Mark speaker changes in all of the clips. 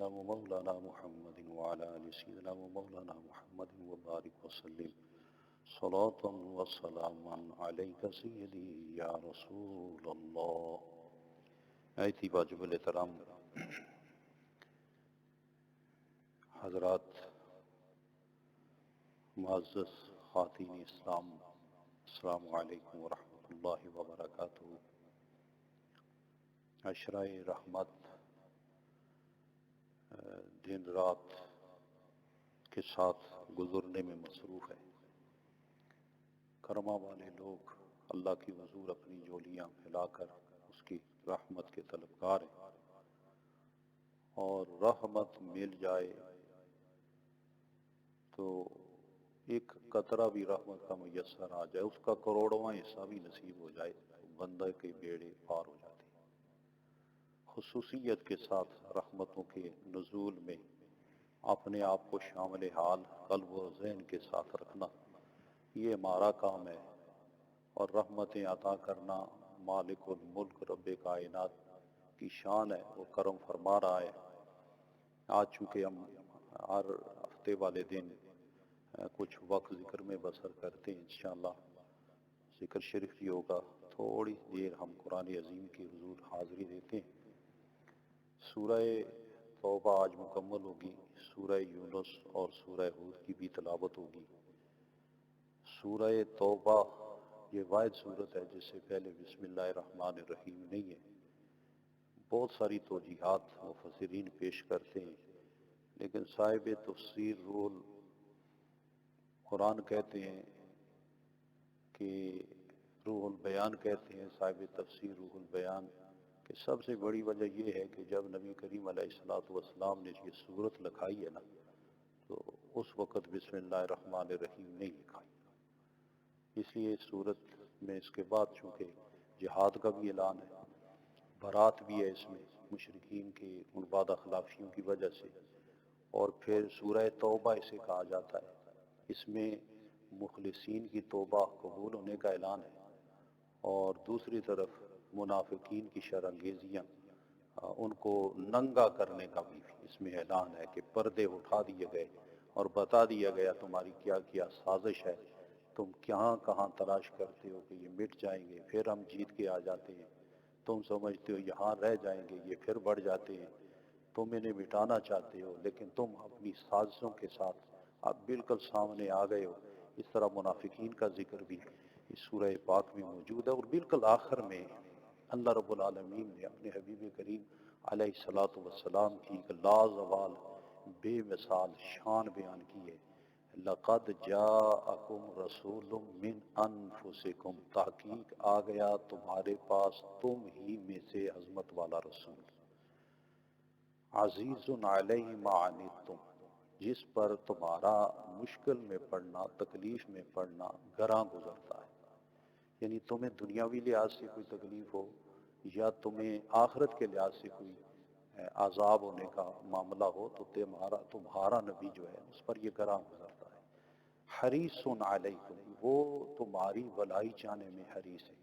Speaker 1: ومولانا محمد وعلى آل سيدنا ومولانا محمد وبارك وسلم صلاة وسلاما عليك سيدي يا رسول الله. ایتی واجب الاحترام حضرات، معزز خواتین اسلام، السلام علیکم ورحمۃ اللہ وبرکاتہ. عشرہ رحمت دن رات کے ساتھ گزرنے میں مصروف ہے. کرما والے لوگ اللہ کی حضور اپنی جولیاں پھیلا کر اس کی رحمت کے طلبگار ہیں، اور رحمت مل جائے تو ایک قطرہ بھی رحمت کا میسر آ جائے، اس کا کروڑواں حصہ بھی نصیب ہو جائے تو بندہ کے بیڑے پار ہو جاتے ہیں. خصوصیت کے ساتھ رحمتوں کے نزول میں اپنے آپ کو شامل حال قلب و ذہن کے ساتھ رکھنا، یہ ہمارا کام ہے. اور رحمتیں عطا کرنا مالک الملک رب کائنات کی شان ہے، وہ کرم فرما رہا ہے. آج چونکہ ہم ہر ہفتے والے دن کچھ وقت ذکر میں بسر کرتے ہیں، انشاءاللہ ذکر شریف بھی ہوگا. تھوڑی دیر ہم قرآن عظیم کی حضور حاضری دیتے ہیں. سورہ توبہ آج مکمل ہوگی، سورہ یونس اور سورہ ہود کی بھی تلاوت ہوگی. سورہ توبہ یہ واحد صورت ہے جس سے پہلے بسم اللہ الرحمن الرحیم نہیں ہے. بہت ساری توجیحات مفسرین پیش کرتے ہیں، لیکن صاحب تفسیر روح القرآن کہتے ہیں کہ روح البیان کہتے ہیں، صاحب تفسیر روح البیان، کہ سب سے بڑی وجہ یہ ہے کہ جب نبی کریم علیہ السلام نے یہ صورت لکھائی ہے نا، تو اس وقت بسم اللہ الرحمن الرحیم نہیں لکھائی. اس لیے اس صورت میں اس کے بعد چونکہ جہاد کا بھی اعلان ہے، برات بھی ہے اس میں مشرکین کے ان وعدہ خلافیوں کی وجہ سے، اور پھر سورہ توبہ اسے کہا جاتا ہے. اس میں مخلصین کی توبہ قبول ہونے کا اعلان ہے، اور دوسری طرف منافقین کی شرانگیزیاں، ان کو ننگا کرنے کا بھی اس میں اعلان ہے کہ پردے اٹھا دیے گئے اور بتا دیا گیا تمہاری کیا کیا سازش ہے. تم کہاں کہاں تلاش کرتے ہو کہ یہ مٹ جائیں گے، پھر ہم جیت کے آ جاتے ہیں. تم سمجھتے ہو یہاں رہ جائیں گے، یہ پھر بڑھ جاتے ہیں. تم انہیں مٹانا چاہتے ہو لیکن تم اپنی سازشوں کے ساتھ اب بالکل سامنے آ گئے ہو. اس طرح منافقین کا ذکر بھی اس سورہ پاک میں موجود ہے. اور بالکل آخر میں اللہ رب العالمین نے اپنے حبیب کریم علیہ السلام کی ایک لازوال بے مثال شان بیان کی ہے. لقد جاءکم رسول من انفسکم، تحقیق آ گیا تمہارے پاس تم ہی میں سے عظمت والا رسول. عزیز علیہ ما عنتم، جس پر تمہارا مشکل میں پڑنا، تکلیف میں پڑنا گراں گزرتا ہے. یعنی تمہیں دنیاوی لحاظ سے کوئی تکلیف ہو یا تمہیں آخرت کے لحاظ سے کوئی عذاب ہونے کا معاملہ ہو، تو تمہارا نبی جو ہے اس پر یہ گراں گزرتا ہے. حریص علیکم، وہ تمہاری بھلائی چاہنے میں حریص ہے،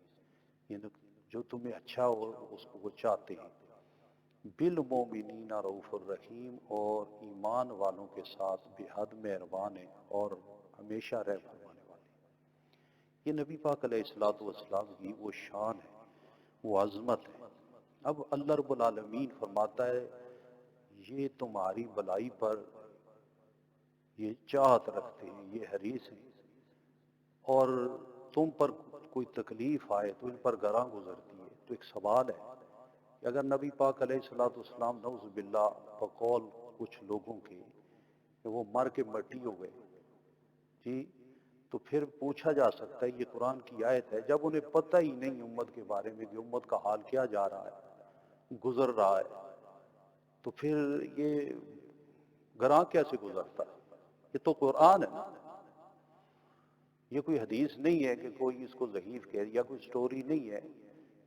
Speaker 1: یعنی جو تمہیں اچھا ہو اس کو وہ چاہتے ہیں. بالمومنین رؤوف الرحیم، اور ایمان والوں کے ساتھ بے حد مہربان ہے اور ہمیشہ رحم فرمانے والے. یہ نبی پاک علیہ السلام کی وہ شان ہے، وہ عظمت ہے. اب اللہ رب العالمین فرماتا ہے یہ تمہاری بھلائی پر یہ چاہت رکھتے ہیں، یہ حریص ہیں، اور تم پر کوئی تکلیف آئے تو ان پر گراں گزرتی ہے. تو ایک سوال ہے کہ اگر نبی پاک علیہ السلام نعوذ باللہ بقول کچھ لوگوں کے کہ وہ مر کے مٹی ہو گئے جی، تو پھر پوچھا جا سکتا ہے یہ قرآن کی آیت ہے جب انہیں پتہ ہی نہیں امت کے بارے میں کہ امت کا حال کیا جا رہا ہے، گزر رہا ہے، تو پھر یہ گراں کیسے گزرتا ہے؟ یہ تو قرآن ہے نا، یہ کوئی حدیث نہیں ہے کہ کوئی اس کو ضعیف کہہ، یا کوئی سٹوری نہیں ہے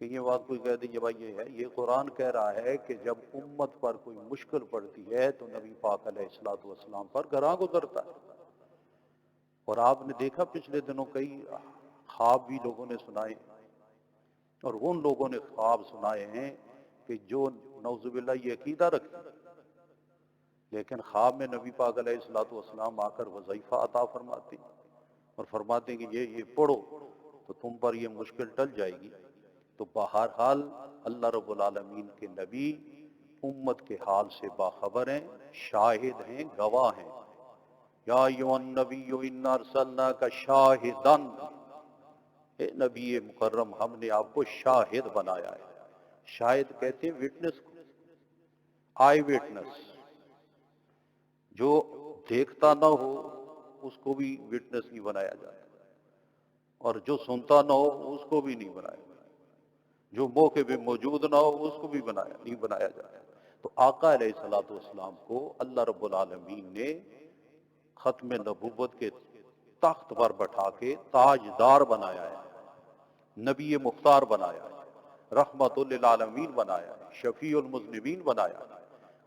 Speaker 1: کہ یہ بات کوئی کہہ دیجیے بھائی یہ ہے. یہ قرآن کہہ رہا ہے کہ جب امت پر کوئی مشکل پڑتی ہے تو نبی پاک علیہ السلام پر گراں گزرتا ہے. اور آپ نے دیکھا پچھلے دنوں کئی خواب بھی لوگوں نے سنائے، اور ان لوگوں نے خواب سنائے ہیں کہ جو نعوذ باللہ یہ عقیدہ رکھتے لیکن خواب میں نبی پاک علیہ الصلوۃ والسلام آ کر وظیفہ عطا فرماتے ہیں اور فرماتے ہیں کہ یہ پڑھو تو تم پر یہ مشکل ٹل جائے گی. تو بہرحال اللہ رب العالمین کے نبی امت کے حال سے باخبر ہیں، شاہد ہیں، گواہ ہیں. یا ایھا النبی انا ارسلناک شاہدا، اے نبی مکرم ہم نے آپ کو شاہد بنایا ہے. شاہد کہتے ہیں وٹنس کو، آئی وٹنس. جو دیکھتا نہ ہو اس کو بھی وٹنس نہیں بنایا جاتا، اور جو سنتا نہ ہو اس کو بھی نہیں بنایا جاتا، جو موقع پہ موجود نہ ہو اس کو بھی نہیں بنایا جاتا. تو آقا علیہ الصلوۃ والسلام کو اللہ رب العالمین نے ختم نبوت کے تخت پر بٹھا کے تاجدار بنایا ہے، نبی مختار بنایا ہے، رحمت للعالمین بنایا ہے، شفیع المذنبین بنایا ہے.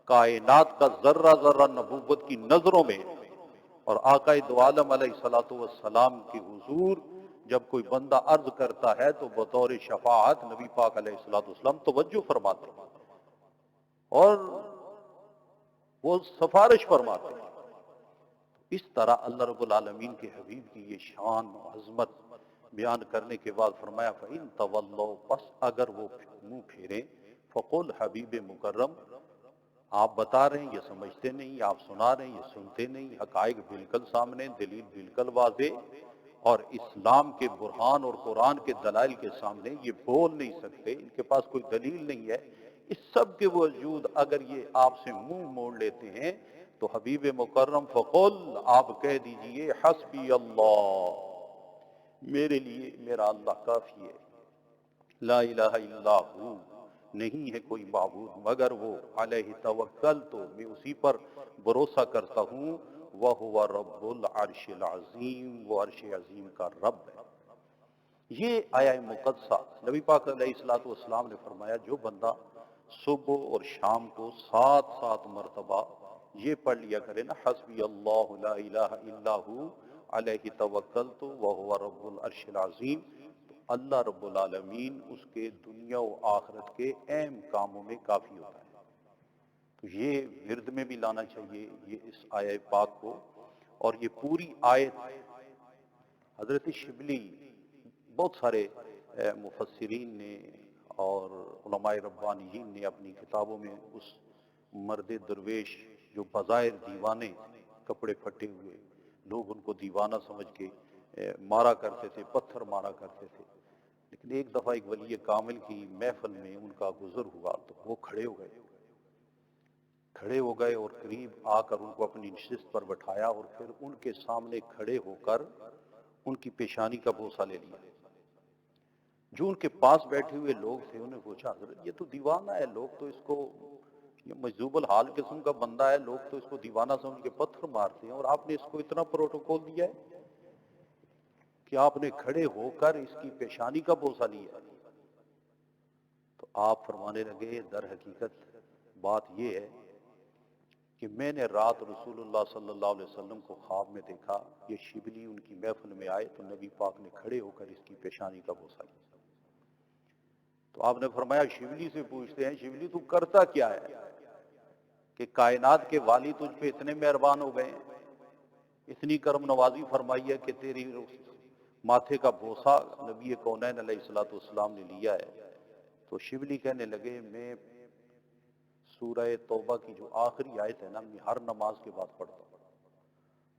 Speaker 1: کائنات کا ذرہ ذرہ نبوت کی نظروں میں، اور آقا دو عالم علیہ الصلوۃ والسلام کی حضور جب کوئی بندہ عرض کرتا ہے تو بطور شفاعت نبی پاک علیہ الصلوۃ والسلام توجہ فرماتے ہیں اور وہ سفارش فرماتے ہیں. اس طرح اللہ رب العالمین کے حبیب کی یہ شان و عظمت بیان کرنے کے بعد فرمایا فَإِن تَوَلَّوْا، پس اگر وہ منہ پھیریں، فقل حبیب مکرم آپ بتا رہے ہیں یہ سمجھتے نہیں، آپ سنا رہے ہیں یہ سنتے نہیں، حقائق بالکل سامنے، دلیل بالکل واضح، اور اسلام کے برہان اور قرآن کے دلائل کے سامنے یہ بول نہیں سکتے، ان کے پاس کوئی دلیل نہیں ہے. اس سب کے باوجود اگر یہ آپ سے منہ موڑ لیتے ہیں تو حبیب مکرم فقل آپ کہہ دیجئے حسبی اللہ، میرے لیے میرا اللہ کافی ہے. لا الہ الا ہو، نہیں ہے کوئی معبود مگر وہ، علیہ توکل، تو میں اسی پر بھروسہ کرتا ہوں، وَهُوَ رب العرش العظیم، وہ عرش عظیم کا رب ہے. یہ آیہ مقدسہ نبی پاک علیہ الصلوۃ والسلام نے فرمایا جو بندہ صبح اور شام کو 7 مرتبہ یہ پڑھ لیا کرے نا، حسبی اللہ لا الہ الا ہو علیہ توکلت وہو رب العرش العظیم، تو اللہ رب العالمین اس کے دنیا و آخرت کے اہم کاموں میں کافی ہوتا ہے. تو یہ ورد میں بھی لانا چاہیے یہ اس آیہ پاک کو. اور یہ پوری آیت حضرت شبلی، بہت سارے مفسرین نے اور علماء ربانیین نے اپنی کتابوں میں اس مرد درویش جو بظاہر دیوانے، کپڑے پھٹے ہوئے، لوگ ان کو دیوانہ سمجھ کے مارا کرتے تھے، پتھر مارا کرتے تھے، لیکن ایک دفعہ ایک ولی کامل کی محفل میں ان کا گزر ہوا تو وہ کھڑے ہو گئے اور قریب آ کر ان کو اپنی نشست پر بٹھایا اور پھر ان کے سامنے کھڑے ہو کر ان کی پیشانی کا بوسہ لے لیا. جو ان کے پاس بیٹھے ہوئے لوگ تھے انہوں نے پوچھا حضرت یہ تو دیوانہ ہے، لوگ تو اس کو، یہ مجذوب الحال قسم کا بندہ ہے، لوگ تو اس کو دیوانہ سمجھ کے پتھر مارتے ہیں، اور آپ نے اس کو اتنا پروٹوکول دیا ہے کہ آپ نے کھڑے ہو کر اس کی پیشانی کا بوسہ لیا. تو آپ فرمانے لگے در حقیقت بات یہ ہے کہ میں نے رات رسول اللہ صلی اللہ علیہ وسلم کو خواب میں دیکھا، یہ شبلی ان کی محفل میں آئے تو نبی پاک نے کھڑے ہو کر اس کی پیشانی کا بوسہ لیا. تو آپ نے فرمایا شبلی سے پوچھتے ہیں شبلی تو کرتا کیا ہے کہ کائنات کے والی تجھ پہ اتنے مہربان ہو گئے ہیں، اتنی کرم نوازی فرمائی ہے کہ تیری ماتھے کا بوسہ نبی کونین علیہ الصلوۃ والسلام نے لیا ہے. تو شبلی کہنے لگے میں سورہ توبہ کی جو آخری آیت ہے نا، میں ہر نماز کے بعد پڑھتا ہوں،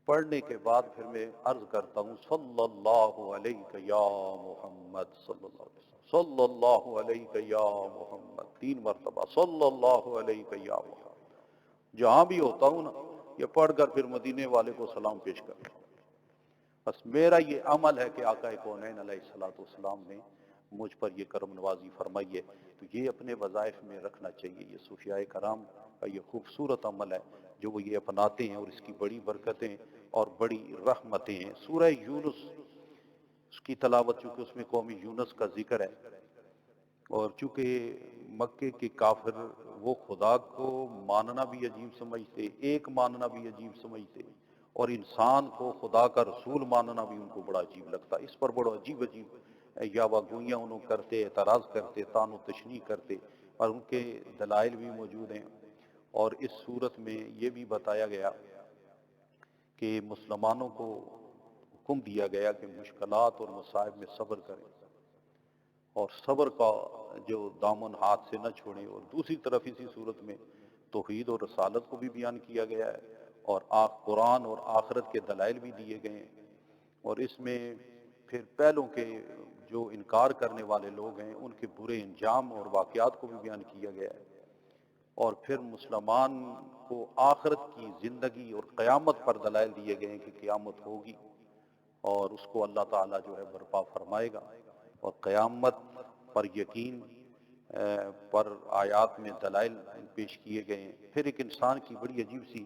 Speaker 1: پڑھنے کے بعد پھر میں عرض کرتا ہوں صلی اللہ علیہ یا محمد، صلی اللہ علیہ وسلم، صلی اللہ علیہ یا محمد، 3 مرتبہ صلی اللہ علیہ یا محمد. جہاں بھی ہوتا ہوں نا یہ پڑھ کر پھر مدینے والے کو سلام پیش کرتا ہوں. بس میرا یہ عمل ہے کہ آقا کونین علیہ الصلوۃ والسلام نے مجھ پر یہ کرم نوازی فرمائی ہے. تو یہ اپنے وظائف میں رکھنا چاہیے. یہ صوفیاء کرام کا یہ خوبصورت عمل ہے جو وہ یہ اپناتے ہیں، اور اس کی بڑی برکتیں اور بڑی رحمتیں ہیں. سورہ یونس اس کی تلاوت، چونکہ اس میں قوم یونس کا ذکر ہے، اور چونکہ مکے کے کافر وہ خدا کو ماننا بھی عجیب سمجھتے، ایک ماننا بھی عجیب سمجھتے، اور انسان کو خدا کا رسول ماننا بھی ان کو بڑا عجیب لگتا. اس پر بڑا عجیب یاوہ گوئیاں انہوں کرتے، اعتراض کرتے، تان و تشنیع کرتے، اور ان کے دلائل بھی موجود ہیں. اور اس صورت میں یہ بھی بتایا گیا کہ مسلمانوں کو حکم دیا گیا کہ مشکلات اور مصائب میں صبر کریں اور صبر کا جو دامن ہاتھ سے نہ چھوڑیں، اور دوسری طرف اسی صورت میں توحید اور رسالت کو بھی بیان کیا گیا ہے، اور قرآن اور آخرت کے دلائل بھی دیے گئے ہیں، اور اس میں پھر پہلوں کے جو انکار کرنے والے لوگ ہیں ان کے برے انجام اور واقعات کو بھی بیان کیا گیا ہے، اور پھر مسلمان کو آخرت کی زندگی اور قیامت پر دلائل دیے گئے ہیں کہ قیامت ہوگی اور اس کو اللہ تعالیٰ جو ہے برپا فرمائے گا، اور قیامت پر یقین پر آیات میں دلائل پیش کیے گئے ہیں۔ پھر ایک انسان کی بڑی عجیب سی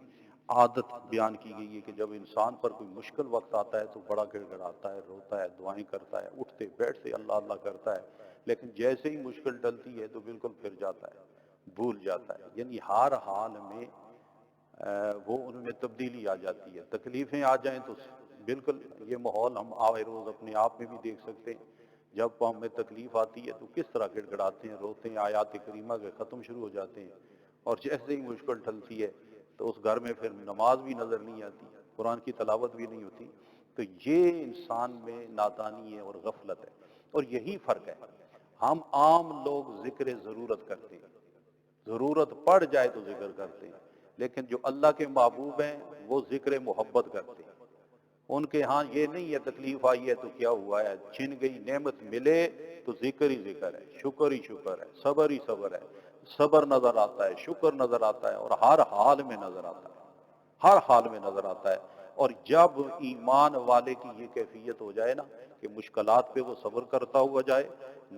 Speaker 1: عادت بیان کی گئی ہے کہ جب انسان پر کوئی مشکل وقت آتا ہے تو بڑا گڑ گڑاتا ہے، روتا ہے، دعائیں کرتا ہے، اٹھتے بیٹھتے اللہ اللہ کرتا ہے، لیکن جیسے ہی مشکل ٹلتی ہے تو بالکل پھر جاتا ہے، بھول جاتا ہے، یعنی ہر حال میں وہ ان میں تبدیلی آ جاتی ہے، تکلیفیں آ جائیں تو بالکل یہ ماحول ہم آئے روز اپنے آپ میں بھی دیکھ سکتے ہیں، جب ہمیں تکلیف آتی ہے تو کس طرح گڑ گڑاتے ہیں، روتے ہیں، آیات کریمہ کے ختم شروع ہو جاتے ہیں، اور جیسے ہی مشکل ٹلتی ہے تو اس گھر میں پھر نماز بھی نظر نہیں آتی، قرآن کی تلاوت بھی نہیں ہوتی، تو یہ انسان میں نادانی ہے اور غفلت ہے، اور یہی فرق ہے۔ ہم عام لوگ ذکر ضرورت کرتے ہیں، ضرورت پڑ جائے تو ذکر کرتے ہیں، لیکن جو اللہ کے محبوب ہیں وہ ذکر محبت کرتے ہیں، ان کے ہاں یہ نہیں ہے تکلیف آئی ہے تو کیا ہوا ہے، چھن گئی نعمت ملے تو ذکر ہی ذکر ہے، شکر ہی شکر ہے، صبر ہی صبر ہے، صبر نظر آتا ہے، شکر نظر آتا ہے، اور ہر حال میں نظر آتا ہے، ہر حال میں نظر آتا ہے۔ اور جب ایمان والے کی یہ کیفیت ہو جائے نا کہ مشکلات پہ وہ صبر کرتا ہوا جائے،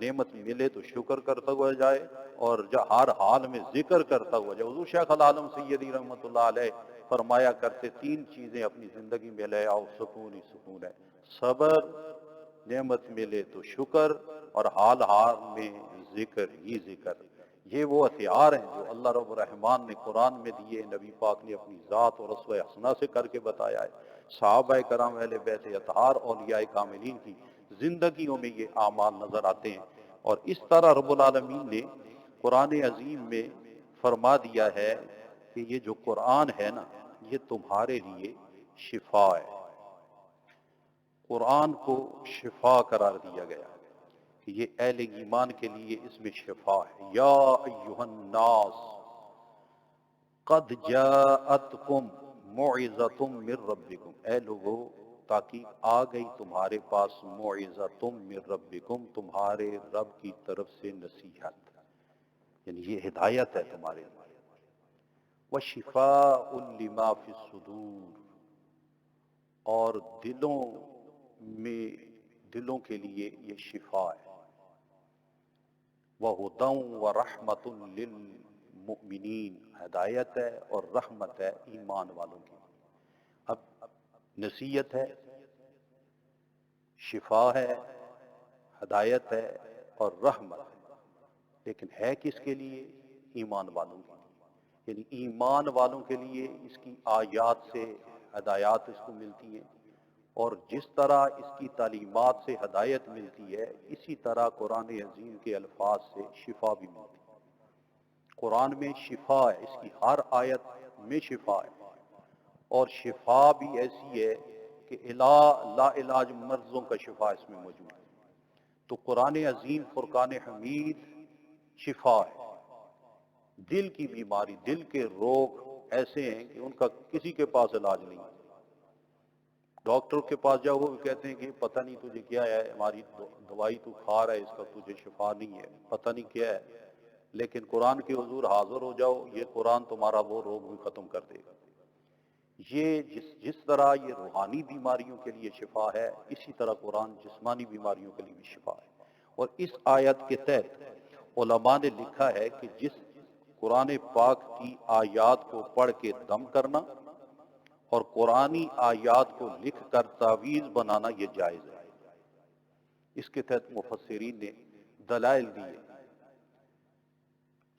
Speaker 1: نعمت ملے تو شکر کرتا ہوا جائے، اور ہر حال میں ذکر کرتا ہوا جائے۔ حضور شیخ العالم سیدی رحمۃ اللہ علیہ فرمایا کرتے تین چیزیں اپنی زندگی میں لے آؤ، سکون ہی سکون ہے، صبر، نعمت ملے تو شکر، اور حال حال میں ذکر ہی ذکر۔ یہ وہ ہتھیار ہیں جو اللہ رب الرحمن نے قرآن میں دیے، نبی پاک نے اپنی ذات اور اسوہ حسنہ سے کر کے بتایا ہے، صحابہ کرام اہل بیت اطہار اولیاء کاملین کی زندگیوں میں یہ اعمال نظر آتے ہیں، اور اس طرح رب العالمین نے قرآن عظیم میں فرما دیا ہے کہ یہ جو قرآن ہے نا یہ تمہارے لیے شفا ہے، قرآن کو شفا قرار دیا گیا کہ یہ اہل ایمان کے لیے اس میں شفا ہے۔ یا ایہا الناس قد جاءتکم موعظۃ من ربکم، اے لوگو تاکہ آ گئی تمہارے پاس موعظۃ من ربکم، تمہارے رب کی طرف سے نصیحت، یعنی یہ ہدایت ہے تمہارے لیے، وشفاء لما فی الصدور، اور دلوں کے لیے یہ شفا ہے، وَهُدًى وَرَحْمَةٌ لِّلْمُؤْمِنِينَ، ہدایت ہے اور رحمت ہے ایمان والوں کی۔ اب نصیحت ہے، شفا ہے، ہدایت ہے اور رحمت ہے، لیکن ہے کس کے لیے؟ ایمان والوں کے لیے، یعنی ایمان والوں کے لیے اس کی آیات سے ہدایات اس کو ملتی ہیں، اور جس طرح اس کی تعلیمات سے ہدایت ملتی ہے اسی طرح قرآن عظیم کے الفاظ سے شفا بھی ملتی ہے۔ قرآن میں شفا ہے، اس کی ہر آیت میں شفا ہے، اور شفا بھی ایسی ہے کہ لا علاج مرضوں کا شفا اس میں موجود ہے۔ تو قرآن عظیم فرقان حمید شفا ہے، دل کی بیماری، دل کے روگ ایسے ہیں کہ ان کا کسی کے پاس علاج نہیں ہے، ڈاکٹر کے پاس جاؤ وہ بھی کہتے ہیں کہ پتہ نہیں تجھے کیا ہے، ہماری دوائی تو کھا رہا ہے اس کا تجھے شفا نہیں ہے، پتہ نہیں کیا ہے، لیکن قرآن کے حضور حاضر ہو جاؤ، یہ قرآن تمہارا وہ روگ بھی ختم کر دے گا۔ یہ جس طرح یہ روحانی بیماریوں کے لیے شفا ہے، اسی طرح قرآن جسمانی بیماریوں کے لیے بھی شفا ہے۔ اور اس آیت کے تحت علماء نے لکھا ہے کہ جس قرآن پاک کی آیات کو پڑھ کے دم کرنا اور قرآنی آیات کو لکھ کر تعویذ بنانا یہ جائز ہے۔ اس کے تحت مفسرین نے دلائل دیے،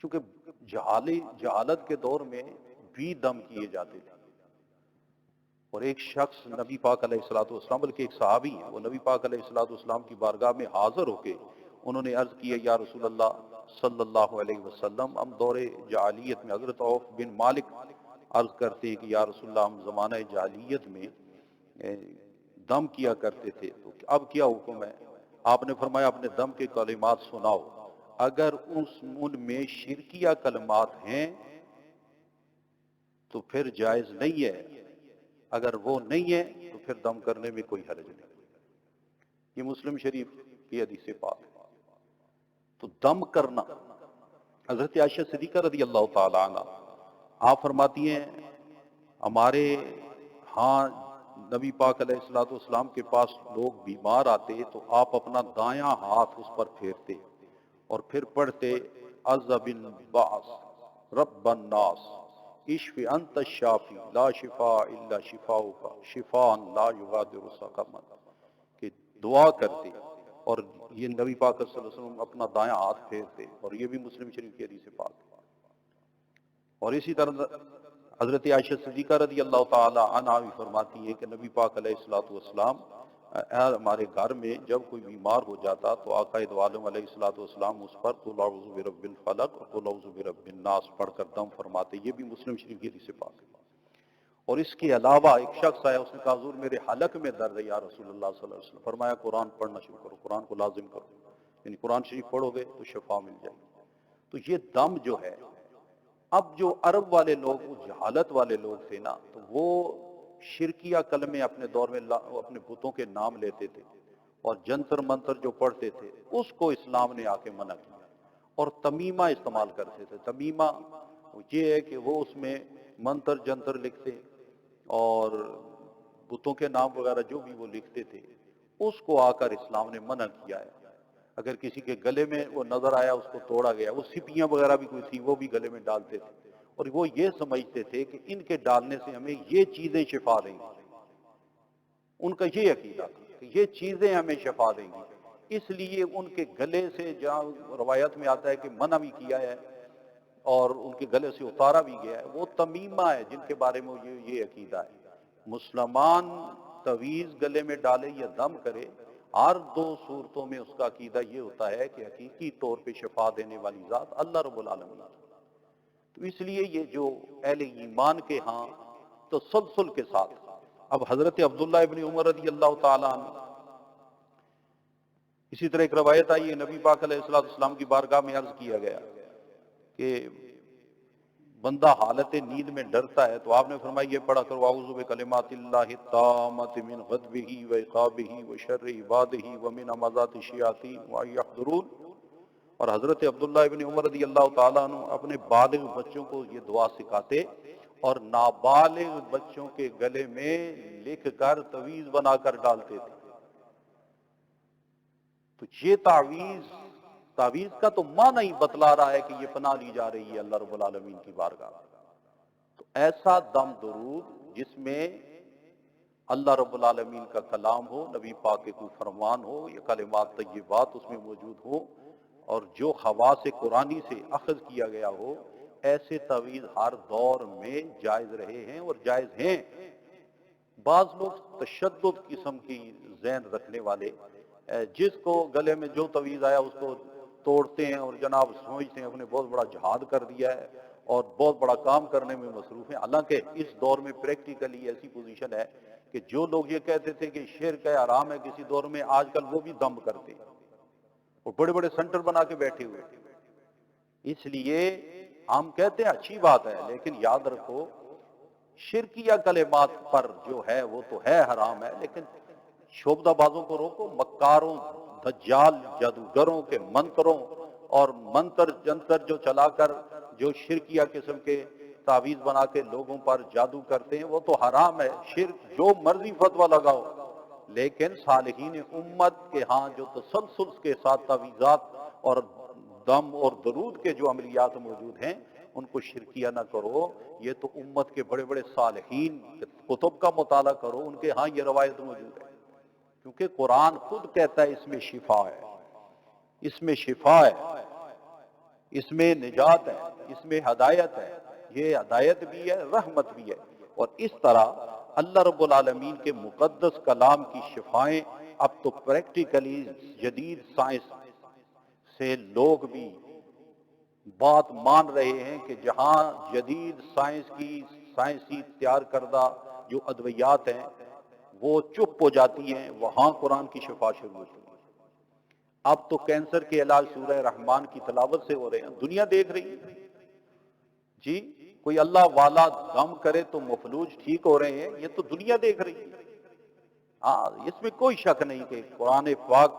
Speaker 1: چونکہ جہالت کے دور میں بھی دم کیے جاتے تھے، اور ایک شخص نبی پاک علیہ الصلوۃ والسلام، بلکہ ایک صحابی ہیں، وہ نبی پاک علیہ الصلوۃ والسلام کی بارگاہ میں حاضر ہو کے انہوں نے عرض کی، یا رسول اللہ صلی اللہ علیہ وسلم ہم دور جاہلیت میں، حضرت عوف بن مالک عرض کرتے ہیں کہ یا رسول اللہ ہم زمانہ جاہلیت میں دم کیا کرتے تھے، تو اب کیا حکم ہے؟ آپ نے فرمایا اپنے دم کے کلمات سناؤ، اگر ان میں شرکیہ کلمات ہیں تو پھر جائز نہیں ہے، اگر وہ نہیں ہے تو پھر دم کرنے میں کوئی حرج نہیں۔ یہ مسلم شریف کی حدیث پاک ہے۔ تو دم کرنا، حضرت عائشہ صدیقہ رضی اللہ تعالی عنہ آپ فرماتی ہیں ہمارے ہاں نبی پاک علیہ الصلوۃ والسلام کے پاس لوگ بیمار آتے تو آپ اپنا دایاں ہاتھ اس پر پھیرتے اور پھر پڑھتے عز بن باس رب الناس اشف انت الشافی لا شفاء الا شفاؤک شفاء لا یغادر سقما، کہ دعا کرتے، اور یہ نبی پاک صلی اللہ علیہ وسلم اپنا دایاں ہاتھ پھیرتے، اور یہ بھی مسلم شریف کی حدیث پاک ہے۔ اور اسی طرح حضرت عائشہ صدیقہ رضی اللہ تعالی عنہا بھی فرماتی ہے کہ نبی پاک علیہ الصلوۃ والسلام ہمارے گھر میں جب کوئی بیمار ہو جاتا تو آقا دو عالم علیہ الصلوۃ والسلام اس پر قل اعوذ برب الفلق اور قل اعوذ برب الناس پڑھ کر دم فرماتے۔ یہ بھی مسلم شریف کی حدیث پاک ہے۔ اور اس کے علاوہ ایک شخص آیا، اس نے کہا حضور میرے حلق میں درد ہے یا رسول اللہ صلی اللہ علیہ وسلم، فرمایا قرآن پڑھنا شروع کرو، قرآن کو لازم کرو، یعنی قرآن شریف پڑھو گے تو شفا مل جائے گی۔ تو یہ دم جو ہے، اب جو عرب والے لوگ، وہ جہالت والے لوگ تھے نا، تو وہ شرکیہ کلمے اپنے دور میں اپنے بتوں کے نام لیتے تھے اور جنتر منتر جو پڑھتے تھے اس کو اسلام نے آ کے منع کیا، اور تمیمہ استعمال کرتے تھے۔ تمیمہ یہ ہے کہ وہ اس میں منتر جنتر لکھتے اور بتوں کے نام وغیرہ جو بھی وہ لکھتے تھے، اس کو آ کر اسلام نے منع کیا ہے۔ اگر کسی کے گلے میں وہ نظر آیا اس کو توڑا گیا، وہ سپیاں وغیرہ بھی کوئی تھی وہ بھی گلے میں ڈالتے تھے، اور وہ یہ سمجھتے تھے کہ ان کے ڈالنے سے ہمیں یہ چیزیں شفا دیں گی، ان کا یہ عقیدہ تھا کہ یہ چیزیں ہمیں شفا دیں گی، اس لیے ان کے گلے سے، جہاں روایت میں آتا ہے کہ منع بھی کیا ہے اور ان کے گلے سے اتارا بھی گیا ہے، وہ تمیمہ ہے جن کے بارے میں یہ عقیدہ ہے۔ مسلمان تعویذ گلے میں ڈالے یا دم کرے، ہر دو صورتوں میں اس کا عقیدہ یہ ہوتا ہے کہ حقیقی طور پہ شفا دینے والی ذات اللہ رب العالمین ہے۔ تو اس لیے یہ جو اہل ایمان کے ہاں تسلسل کے ساتھ، اب حضرت عبداللہ ابن عمر رضی اللہ تعالیٰ عنہ، اسی طرح ایک روایت آئی ہے نبی پاک علیہ الصلوۃ والسلام کی بارگاہ میں عرض کیا گیا کہ بندہ حالت نیند میں ڈرتا ہے تو آپ نے فرمایا یہ پڑھا کرو اعوذ بکلمات اللہ التامۃ من غضبہ وعقابہ وشر عبادہ ومن همزات الشیاطین وان یحضرون۔ اور حضرت عبداللہ ابن عمر رضی اللہ تعالیٰ عنہ اپنے بالغ بچوں کو یہ دعا سکھاتے اور نابالغ بچوں کے گلے میں لکھ کر تعویذ بنا کر ڈالتے تھے۔ تو یہ تعویذ کا تو معنی ہی بتلا رہا ہے کہ یہ پناہ لی جا رہی ہے اللہ رب العالمین کی بارگاہ۔ تو ایسا دم درود جس میں اللہ رب العالمین کا کلام ہو، نبی پاک کے کوئی فرمان ہو، یا کلمات طیبات اس میں موجود ہو، اور جو خواص قرآنی سے اخذ کیا گیا ہو، ایسے تعویذ ہر دور میں جائز رہے ہیں اور جائز ہیں۔ بعض لوگ تشدد قسم کی ذہن رکھنے والے جس کو گلے میں جو تعویذ آیا اس کو توڑتے ہیں اور جناب سمجھتے ہیں اپنے بہت بڑا جہاد کر دیا ہے اور بہت بڑا کام کرنے میں مصروف ہیں۔ حالانکہ اس دور میں پریکٹیکلی ایسی پوزیشن ہے کہ جو لوگ یہ کہتے تھے کہ شرک ہے، حرام ہے کسی دور میں، آج کل وہ بھی دم کرتے ہیں اور بڑے بڑے سینٹر بنا کے بیٹھے ہوئے۔ اس لیے ہم کہتے ہیں اچھی بات ہے، لیکن یاد رکھو شرکیہ کلمات پر جو ہے وہ تو ہے حرام ہے، لیکن شعبدہ بازوں کو روکو، مکاروں، دجال، جادوگروں کے منتروں اور منتر جنتر جو چلا کر جو شرکیہ قسم کے تعویذ بنا کے لوگوں پر جادو کرتے ہیں وہ تو حرام ہے۔ شرک جو مرضی فتویٰ لگاؤ، لیکن صالحین امت کے ہاں جو تسلسل کے ساتھ تعویذات اور دم اور درود کے جو عملیات موجود ہیں ان کو شرکیہ نہ کرو۔ یہ تو امت کے بڑے بڑے صالحین کتب کا مطالعہ کرو، ان کے ہاں یہ روایت موجود ہے، کیونکہ قرآن خود کہتا ہے اس میں شفا ہے، اس میں شفا ہے، اس میں نجات ہے، اس میں ہدایت ہے۔ یہ ہدایت بھی ہے، رحمت بھی ہے۔ اور اس طرح اللہ رب العالمین کے مقدس کلام کی شفائیں اب تو پریکٹیکلی جدید سائنس سے لوگ بھی بات مان رہے ہیں کہ جہاں جدید سائنسی تیار کردہ جو ادویات ہیں وہ چپ ہو جاتی ہیں، وہاں قرآن کی شفا شروع ہوتی ہے۔ اب تو کینسر کے علاج سورہ رحمان کی تلاوت سے ہو رہے ہیں، دنیا دیکھ رہی ہے جی۔ کوئی اللہ والا دم کرے تو مفلوج ٹھیک ہو رہے ہیں، یہ تو دنیا دیکھ رہی ہے۔ ہاں، اس میں کوئی شک نہیں کہ قرآن پاک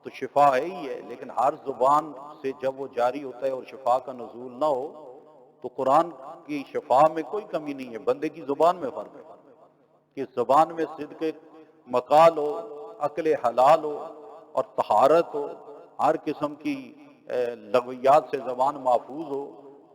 Speaker 1: تو شفا ہے ہی ہے، لیکن ہر زبان سے جب وہ جاری ہوتا ہے اور شفا کا نزول نہ ہو تو قرآن کی شفا میں کوئی کمی نہیں ہے، بندے کی زبان میں فرق ہے کہ زبان میں صدق مقال ہو، عقل حلال ہو اور طہارت ہو، ہر قسم کی لغویات سے زبان محفوظ ہو،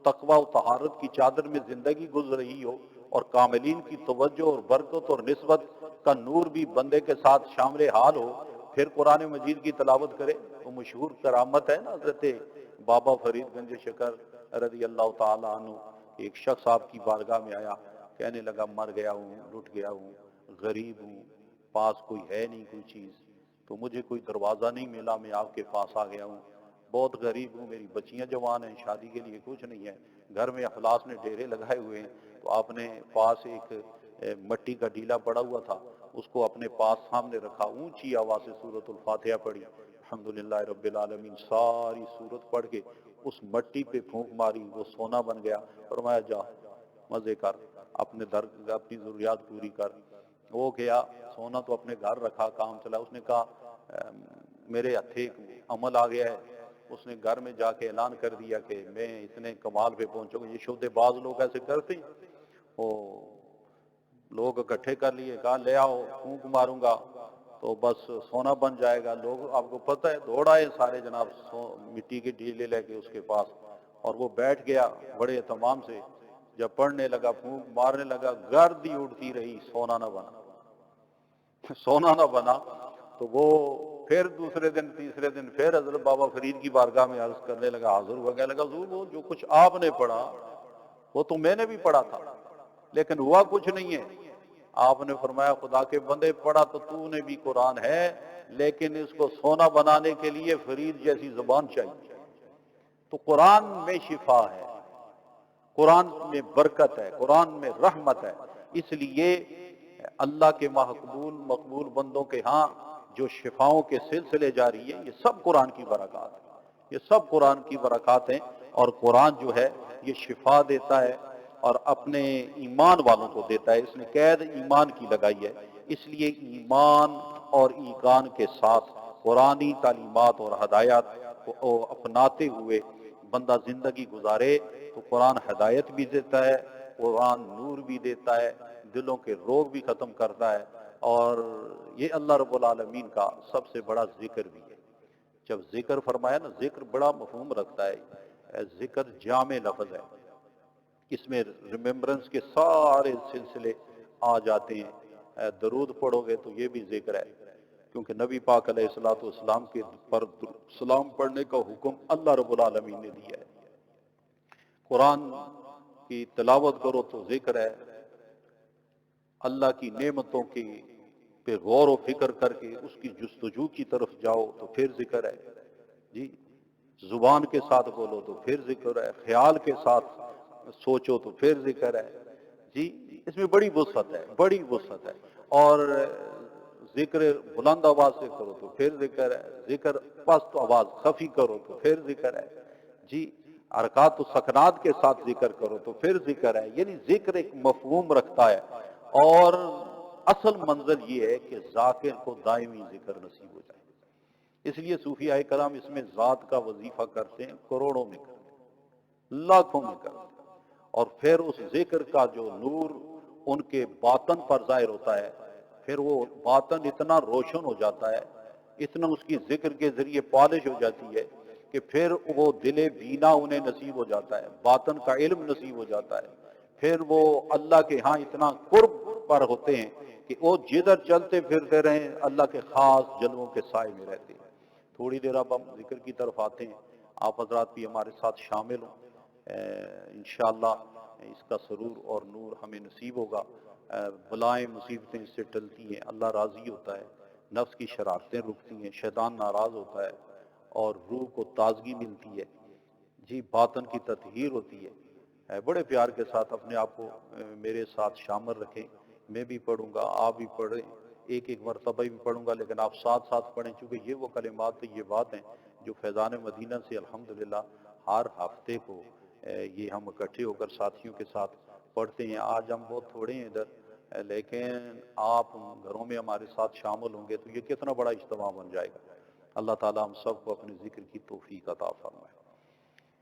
Speaker 1: تقوی و طہارت کی چادر میں زندگی گزر رہی ہو، اور کاملین کی توجہ اور برکت اور نسبت کا نور بھی بندے کے ساتھ شامل حال ہو، پھر قرآن مجید کی تلاوت کرے۔ وہ مشہور کرامت ہے نا حضرت بابا فرید گنج شکر رضی اللہ تعالی عنہ، ایک شخص آپ کی بارگاہ میں آیا، کہنے لگا مر گیا ہوں، لٹ گیا ہوں، غریب ہوں، پاس کوئی ہے نہیں کوئی چیز، تو مجھے کوئی دروازہ نہیں ملا، میں آپ کے پاس آ گیا ہوں، بہت غریب ہوں، میری بچیاں جوان ہیں، شادی کے لیے کچھ نہیں ہے، گھر میں افلاس نے ڈیرے لگائے ہوئے ہیں، تو آپ نے پاس ایک مٹی کا ڈیلا پڑا ہوا تھا، اس کو اپنے پاس سامنے رکھا، اونچی آواز سے سورۃ الفاتحہ پڑھی، الحمدللہ رب العالمین، ساری سورت پڑھ کے اس مٹی پہ پھونک ماری، وہ سونا بن گیا۔ فرمایا جا مزے کر، اپنے اپنی ضروریات پوری کر۔ وہ گیا، سونا تو اپنے گھر رکھا، کام چلا۔ اس نے کہا میرے ہتھے ایک عمل آ گیا ہے۔ اس نے گھر میں جا کے اعلان کر دیا کہ میں اتنے کمال پہ پہنچوں گا۔ یہ شعبے بعض لوگ ایسے کرتے ہیں، وہ لوگ اکٹھے کر لیے، کہا لے آؤ پھونک ماروں گا تو بس سونا بن جائے گا۔ لوگ آپ کو پتہ ہے دوڑ آئے سارے جناب مٹی کے ڈیلے لے کے اس کے پاس، اور وہ بیٹھ گیا بڑے اہتمام سے، جب پڑھنے لگا پھونک مارنے لگا، گرد ہی اڑتی رہی، سونا نہ بنا، سونا نہ بنا۔ تو وہ پھر دوسرے دن تیسرے دن پھر حضرت بابا فرید کی بارگاہ میں عرض کرنے لگا، حاضر ہوا، کہنے لگا حضور وہ جو کچھ آپ نے پڑھا وہ تو میں نے بھی پڑھا تھا، لیکن ہوا کچھ نہیں ہے۔ آپ نے فرمایا خدا کے بندے، پڑھا تو نے بھی قرآن ہے، لیکن اس کو سونا بنانے کے لیے فرید جیسی زبان چاہیے۔ تو قرآن میں شفا ہے، قرآن میں برکت ہے، قرآن میں رحمت ہے۔ اس لیے اللہ کے مقبول بندوں کے ہاں جو شفاؤں کے سلسلے جاری ہیں، یہ سب قرآن کی برکات ہیں، یہ سب قرآن کی برکات ہیں۔ اور قرآن جو ہے یہ شفا دیتا ہے اور اپنے ایمان والوں کو دیتا ہے۔ اس نے قید ایمان کی لگائی ہے، اس لیے ایمان اور ایقان کے ساتھ قرآنی تعلیمات اور ہدایات کو اپناتے ہوئے بندہ زندگی گزارے تو قرآن ہدایت بھی دیتا ہے، قرآن نور بھی دیتا ہے، دلوں کے روگ بھی ختم کرتا ہے، اور یہ اللہ رب العالمین کا سب سے بڑا ذکر بھی ہے۔ جب ذکر فرمایا نا، ذکر بڑا مفہوم رکھتا ہے، ذکر جامع لفظ ہے، اس میں ریممبرنس کے سارے سلسلے آ جاتے ہیں۔ درود پڑھو گے تو یہ بھی ذکر ہے، کیونکہ نبی پاک علیہ الصلوۃ والسلام کے پر سلام پڑھنے کا حکم اللہ رب العالمین نے دیا ہے۔ قرآن کی تلاوت کرو تو ذکر ہے، اللہ کی نعمتوں کی پہ غور و فکر کر کے اس کی جستجو کی طرف جاؤ تو پھر ذکر ہے جی۔ زبان کے ساتھ بولو تو پھر ذکر ہے، خیال کے ساتھ سوچو تو پھر ذکر ہے جی۔ اس میں بڑی وسعت ہے، بڑی وسعت ہے۔ اور ذکر بلند آواز سے کرو تو پھر ذکر ہے، ذکر پست آواز خفی کرو تو پھر ذکر ہے جی۔ حرکات و سکنات کے ساتھ ذکر کرو تو پھر ذکر ہے، یعنی ذکر ایک مفہوم رکھتا ہے، اور اصل منزل یہ ہے کہ ذاکر کو دائمی ذکر نصیب ہو جائے۔ اس لیے صوفیاء کرام اس میں ذات کا وظیفہ کرتے ہیں، کروڑوں میں کرتے ہیں، لاکھوں میں کرتے ہیں، اور پھر اس ذکر کا جو نور ان کے باطن پر ظاہر ہوتا ہے، پھر وہ باطن اتنا روشن ہو جاتا ہے، اتنا اس کی ذکر کے ذریعے پالش ہو جاتی ہے کہ پھر وہ دل بینا انہیں نصیب ہو جاتا ہے، باطن کا علم نصیب ہو جاتا ہے، پھر وہ اللہ کے ہاں اتنا قرب پر ہوتے ہیں کہ وہ جدھر چلتے پھرتے رہیں اللہ کے خاص جلووں کے سائے میں رہتے ہیں۔ تھوڑی دیر اب ہم ذکر کی طرف آتے ہیں، آپ حضرات بھی ہمارے ساتھ شامل ہوں، انشاءاللہ اس کا سرور اور نور ہمیں نصیب ہوگا۔ بلائیں مصیبتیں اس سے ٹلتی ہیں، اللہ راضی ہوتا ہے، نفس کی شرارتیں رکتی ہیں، شیطان ناراض ہوتا ہے، اور روح کو تازگی ملتی ہے جی باطن کی تطہیر ہوتی ہے، بڑے پیار کے ساتھ اپنے آپ کو میرے ساتھ شامل رکھیں، میں بھی پڑھوں گا، آپ بھی پڑھیں، ایک ایک مرتبہ بھی پڑھوں گا، لیکن آپ ساتھ ساتھ پڑھیں، چونکہ یہ وہ کلمات یہ بات ہیں جو فیضان مدینہ سے الحمدللہ ہر ہفتے کو یہ ہم اکٹھے ہو کر ساتھیوں کے ساتھ پڑھتے ہیں۔ آج ہم بہت تھوڑے ہیں ادھر، لیکن آپ گھروں میں ہمارے ساتھ شامل ہوں گے تو یہ کتنا بڑا اجتماع بن جائے گا۔ اللہ تعالیٰ ہم سب کو اپنے ذکر کی توفیق عطا فرمائے۔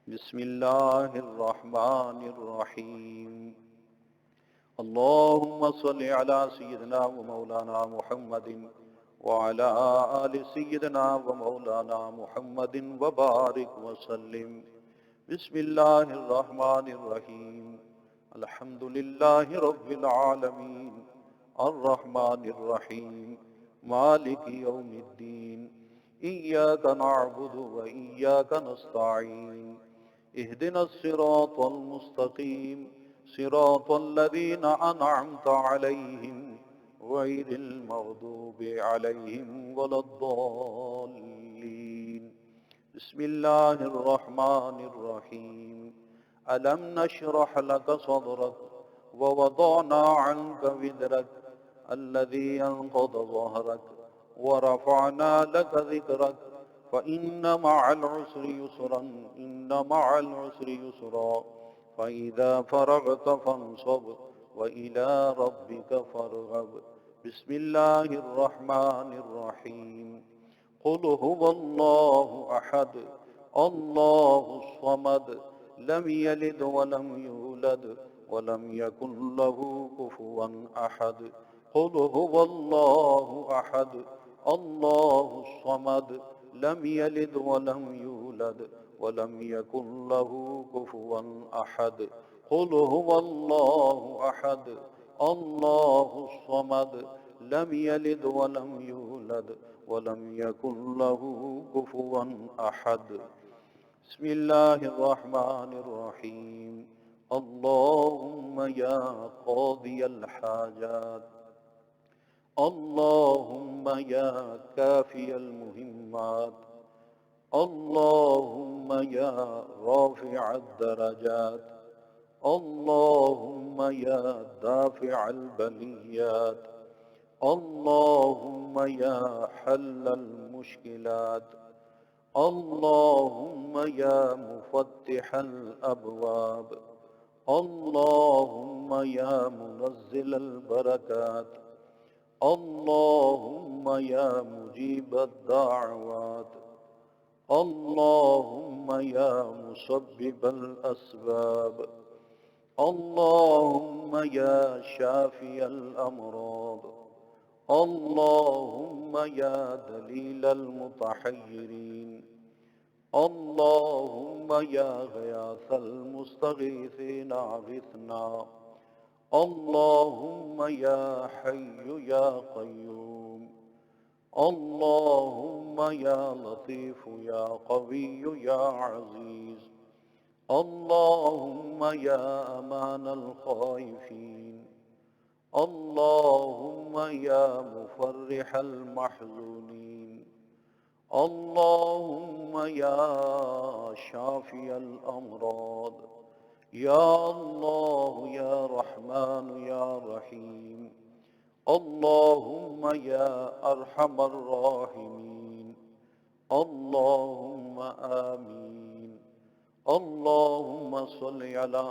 Speaker 1: بسم اللہ الرحمن الرحیم، اللہم صل علی سیدنا و مولانا محمد وعلی آل سیدنا و مولانا محمد وبارک وسلم۔ بسم اللہ الرحمن الرحیم، الحمد للہ رب العالمین، الرحمن الرحیم، مالک یوم الدین، ایاک نعبد و ایاک نستعین، اهدنا الصراط المستقيم صراط الذين أنعمت عليهم غير المغضوب عليهم ولا الضالين۔ بسم الله الرحمن الرحيم، ألم نشرح لك صدرك ووضعنا عنك وزرك الذي أنقض ظهرك ورفعنا لك ذكرك فإن مع العسر يسرا إن مع العسر يسرا فإذا فرغت فانصب وإلى ربك فارغب۔ بسم الله الرحمن الرحيم، قل هو الله أحد الله الصمد لم يلد ولم يولد ولم يكن له كفوا أحد۔ قل هو الله أحد الله الصمد لم يلد ولم يولد ولم يكن له كفوا أحد۔ قل هو الله أحد الله الصمد لم يلد ولم يولد ولم يكن له كفوا أحد۔ بسم الله الرحمن الرحيم، اللهم يا قاضي الحاجات، اللهم يا كافي المهمات، اللهم يا رافع الدرجات، اللهم يا دافع البليات، اللهم يا حل المشكلات، اللهم يا مفتح الأبواب، اللهم يا منزل البركات، اللهم يا مجيب الدعوات، اللهم يا مسبب الأسباب، اللهم يا شافي الأمراض، اللهم يا دليل المتحيرين، اللهم يا غياث المستغيثين أغثنا، اللهم يا حي يا قيوم، اللهم يا لطيف يا قوي يا عزيز، اللهم يا أمان الخائفين، اللهم يا مفرح المحزونين، اللهم يا شافي الأمراض، يا الله يا رحمن يا رحيم، اللهم يا أرحم الراحمين، اللهم آمين۔ اللهم صل على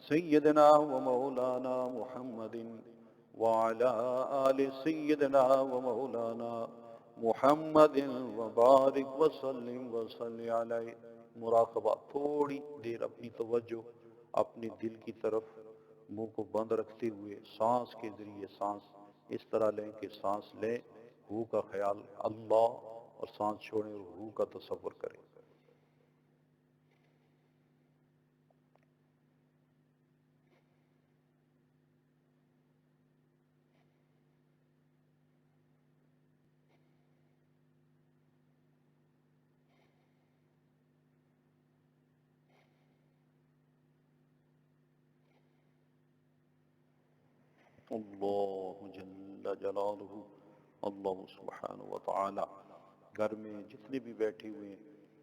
Speaker 1: سيدنا ومولانا محمد وعلى آل سيدنا ومولانا محمد وبارک وسلم وصلی علیہ۔ مراقبہ، تھوڑی دیر اپنی توجہ اپنی دل کی طرف منہ کو بند رکھتے ہوئے سانس کے ذریعے سانس اس طرح لیں کہ سانس لیں، روح کا خیال اللہ، اور سانس چھوڑیں اور روح کا تصور کریں۔ اللہ جل جلالہ، اللہ سبحانہ و تعالی۔ گھر میں جتنے بھی بیٹھے ہوئے ہیں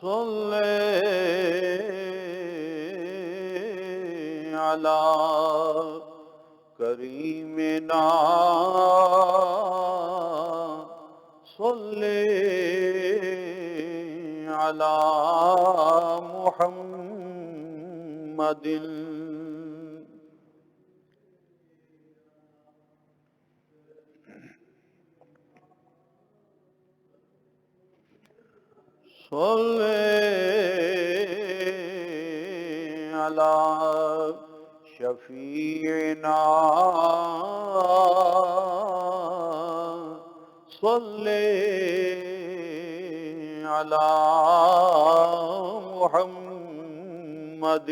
Speaker 1: صلی علی کریمنا صلی علی محمد صلی علی شفیعنا صلی علی محمد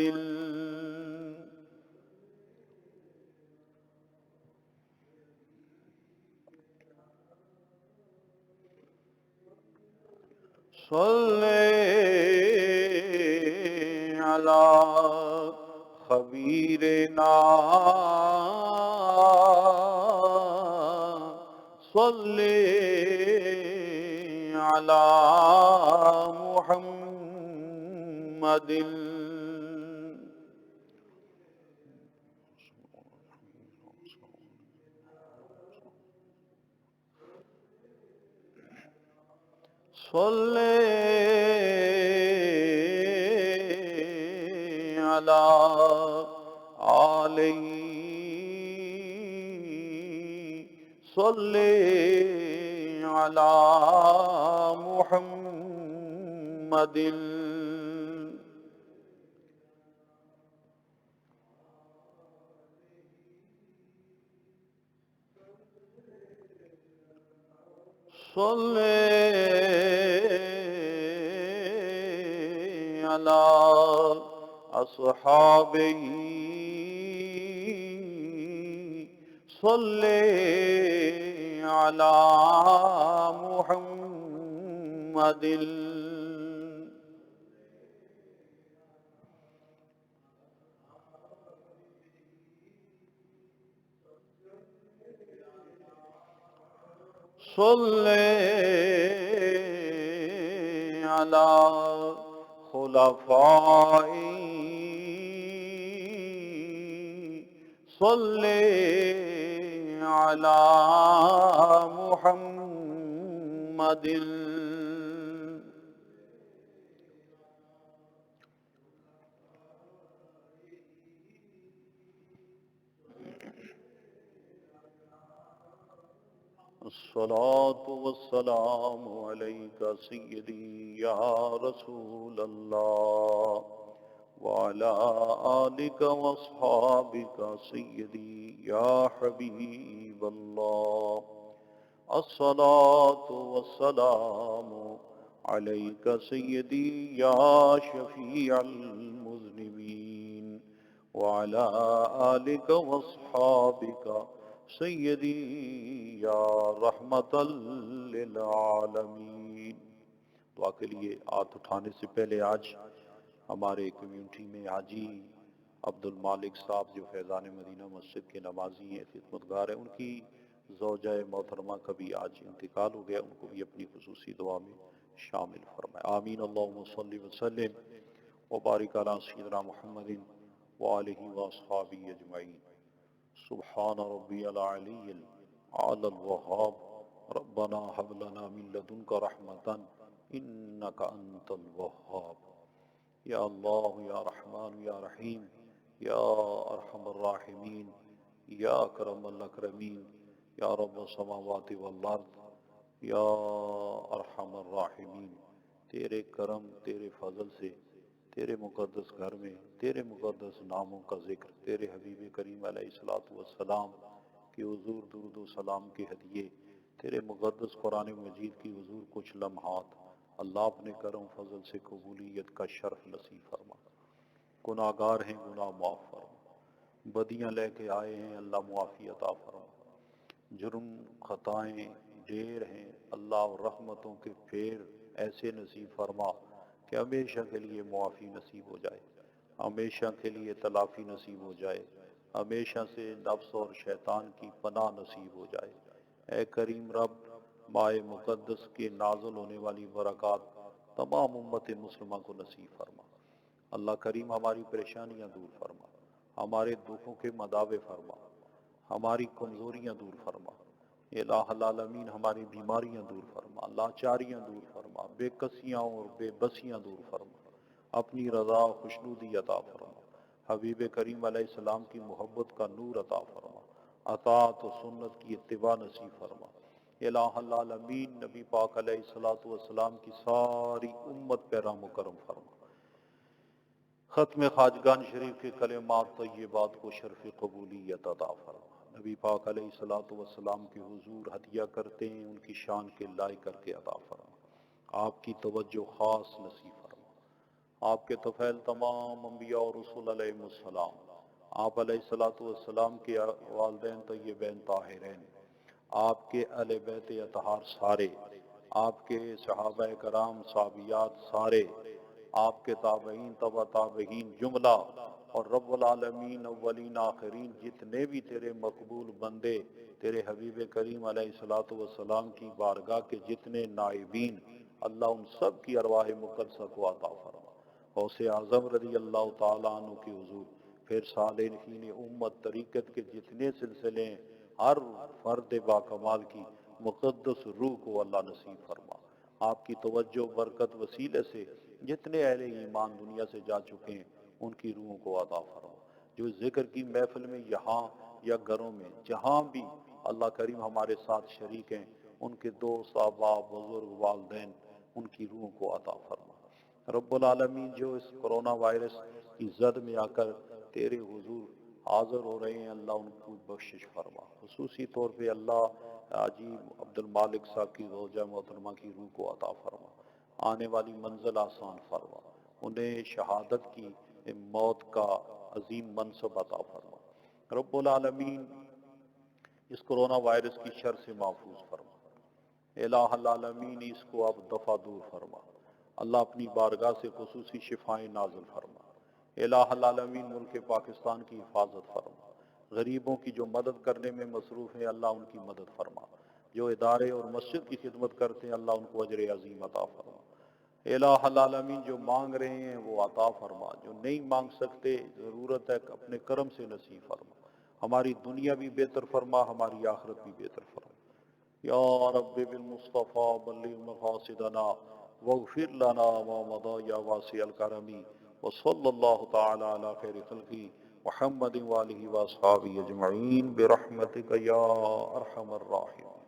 Speaker 1: صلی علی خبیرنا صلی علی محمد صلی علی آلہ صلی علی محمد صلی علی اصحابہ صلی علی محمد صلی علی خلفائی صلی علی محمد الصلاة والسلام عليك سيدي يا رسول الله وعلى آلك واصحابك سيدي يا حبيب الله الصلاة والسلام عليك سيدي يا شفيع المذنبين وعلى آلك واصحابك سیدی یا رحمت للعالمین۔ دعا کے لیے ہاتھ اٹھانے سے پہلے آج ہمارے کمیونٹی میں حاجی عبد المالک صاحب جو فیضان مدینہ مسجد کے نمازی ہیں، خدمتگار ہیں، ان کی زوجہ محترمہ کا بھی آج انتقال ہو گیا، ان کو بھی اپنی خصوصی دعا میں شامل فرمائے۔ آمین۔ اللہم صلی وسلم وبارک علی سیدنا محمد وآلہ واصحابہ اجمعین۔ سبحان ربی العلی الاعلی الوہاب ربنا هب لنا من لدنک رحمتا انک انت الوہاب۔ یا اللہ یا رحمان یا رحیم یا ارحم الراحمین یا اکرم الاکرمین یا رب السماوات والارض یا ارحم الراحمین، تیرے کرم تیرے فضل سے تیرے مقدس گھر میں تیرے مقدس ناموں کا ذکر، تیرے حبیب کریم علیہ الصلوۃ والسلام کی حضور درود و سلام کے ہدیے، تیرے مقدس قرآن مجید کی حضور کچھ لمحات، اللہ اپنے کرم فضل سے قبولیت کا شرف نصیب فرما۔ گناہ گار ہیں، گناہ معاف فرما، بدیاں لے کے آئے ہیں، اللہ معافی عطا فرما۔ جرم خطائیں ڈھیر ہیں، اللہ رحمتوں کے پھیر ایسے نصیب فرما کہ ہمیشہ کے لیے معافی نصیب ہو جائے، ہمیشہ کے لیے تلافی نصیب ہو جائے، ہمیشہ سے نفس اور شیطان کی پناہ نصیب ہو جائے۔ اے کریم رب، ماہ مقدس کے نازل ہونے والی برکات تمام امت مسلمہ کو نصیب فرما۔ اللہ کریم ہماری پریشانیاں دور فرما، ہمارے دکھوں کے مداوع فرما، ہماری کمزوریاں دور فرما۔ الہ العالمین ہماری بیماریاں دور فرما، لاچاریاں دور فرما، بے کسیاں اور بے بسیاں دور فرما، اپنی رضا و خوشنودی عطا فرما۔ حبیب کریم علیہ السلام کی محبت کا نور عطا فرما، اطاعت و سنت کی اتباع نصیب فرما۔ الہ العالمین نبی پاک علیہ الصلوۃ والسلام کی ساری امت پہ رحم و کرم فرما۔ ختم خواجگان شریف کے کلمات طیبات کو شرف قبولیت عطا فرما۔ نبی پاک علیہ الصلوۃ والسلام کے حضور ہدیہ کرتے ہیں، ان کی شان کے لائق کر کے عطا فرما۔ آپ کی توجہ خاص نصیب فرما۔ آپ کے طفیل تمام انبیاء اور رسول علیہ السلام، آپ علیہ الصلوۃ والسلام کے والدین طیبین طاہرین، آپ کے اہل بیت اطہار سارے، آپ کے صحابہ کرام صحابیات سارے، آپ کے تابعین تبع تابعین جملہ، اور رب العالمین اولین آخرین جتنے بھی تیرے مقبول بندے تیرے حبیب کریم علیہ الصلوۃ والسلام کی بارگاہ کے جتنے نائبین، اللہ ان سب کی ارواح مقدسہ کو عطا فرما۔ غوث اعظم رضی اللہ تعالیٰ عنہ کے حضور، پھر صالحین امت طریقت کے جتنے سلسلے ہیں، ہر فرد با کمال کی مقدس روح کو اللہ نصیب فرما۔ آپ کی توجہ برکت وسیلے سے جتنے اہل ایمان دنیا سے جا چکے ہیں ان کی روحوں کو عطا فرما۔ جو ذکر کی محفل میں یہاں یا گھروں میں جہاں بھی اللہ کریم ہمارے ساتھ شریک ہیں، ان کے دوست احباب بزرگ والدین، ان کی روحوں کو عطا فرما۔ رب العالمین جو اس کرونا وائرس کی زد میں آ کر تیرے حضور حاضر ہو رہے ہیں، اللہ ان کو بخشش فرما۔ خصوصی طور پہ اللہ حاجی عبد المالک صاحب کی زوجہ محترمہ کی روح کو عطا فرما، آنے والی منزل آسان فرما، انہیں شہادت کی موت کا عظیم منصب عطا فرما۔ رب العالمین اس کرونا وائرس کی شر سے محفوظ فرما۔ الہ العالمین اس کو اب دفع دور فرما۔ اللہ اپنی بارگاہ سے خصوصی شفائیں نازل فرما۔ الہ العالمین ملک پاکستان کی حفاظت فرما۔ غریبوں کی جو مدد کرنے میں مصروف ہیں، اللہ ان کی مدد فرما۔ جو ادارے اور مسجد کی خدمت کرتے ہیں، اللہ ان کو اجر عظیم عطا فرما۔ الہ العالمین جو مانگ رہے ہیں وہ عطا فرما، جو نہیں مانگ سکتے ضرورت ہے اپنے کرم سے نصیب فرما۔ ہماری دنیا بھی بہتر فرما، ہماری آخرت بھی بہتر فرما۔ یا رب بالمصطفیٰ بلغ مقاصدنا واغفر لنا ما مضى یا واسع الکرم، وصلی اللہ تعالی علی خیر خلقی محمد وآلہ واصحابہ اجمعین برحمتک یا ارحم الراحمین۔